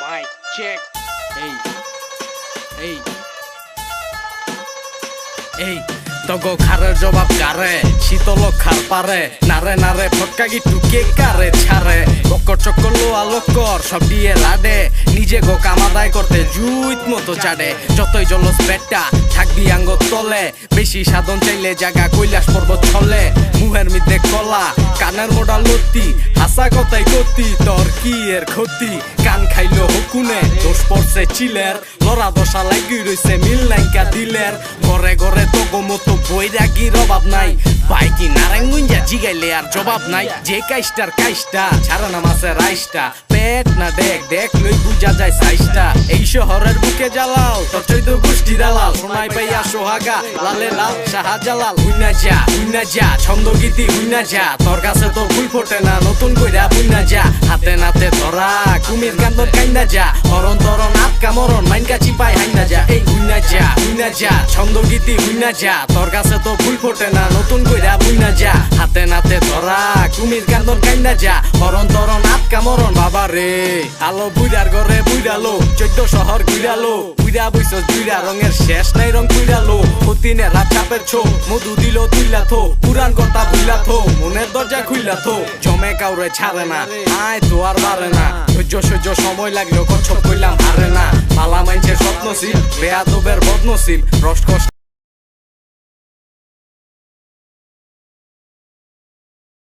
Mic check. এই তগো খারের জবাব কারে শীতল খার পারে নারে নারে ফটকা গিটু কে কারে ছাড়ে বক্কর চক্কর লো আলোকর সব দিয়ে লাডে নিজে গো কামাদায় করতে জুইত মতো চাডে যতই জলস পেটটা থাকবি আঙ্গ তলে বেশি সাধন চাইলে জায়গা কৈলাস পর্বত ছলে মুহের মধ্যে কলা কানের মোড়া লতি হাসা কথাই গতি তোর কি এর ক্ষতি কান খাইলো হকুনে দোষ পড়ছে চিলের লড়া দশা লাগি রইছে মিল নাইকা দিলের ঘরে ঘরে তগো মতো বৈরাগীর অভাব নাই বাইকি নারায়ণগঞ্জা জিগাইলে আর জবাব নাই যে কাইস্টার কাইস্টা ছাড়া নামাছে রাইসটা পেট না দেখ দেখ লই বুঝা যায় সাইসটা এই শহরের বুকে জ্বালাও তোর চৈদ্দ গোষ্ঠী দালাল সোনাই পাইয়া সোহাগা লালে লাল শাহজালাল হুইনা যা ছন্দ গীতি হুইনা যা তোর কাছে তো ফুল ফোটে না নতুন কইরা বুইনা যা হাতে নাতে ধরা কুমির কান্দন কাইনা যা হরণ তরণ আটকা মরণ মাইনকা চিপাই হাইনা যা এই হুইনা যা ছন্দ গীতি হুইনা যা তোর কাছে তো ফুল ফোটে না নতুন কইরা বুইনা যা হাতে নাতে ধরা কুমির কান্দন কাইনা যা হরণ তরণ আটকা মরণ বাবা রে আলো বুইরার ঘরে বুইরালো 14 শহর ঘুরালো বুইরা বইছস দুইরা রঙের শেষ নাই রং কুইরালো অতিনে রাত চাপের ছো মধু দিল তুইলা থো পুরান কথা বুইলা থো মনের দরজা খুইলা থো জমে কাউরে ছাড়ে না আয় তো আর পারে না সহ্য সময় লাগলেও কচ্ছপ কইলাম হারে না ভালা মাইনছে স্বপ্নশীল বেয়াদবের বদনশীল রস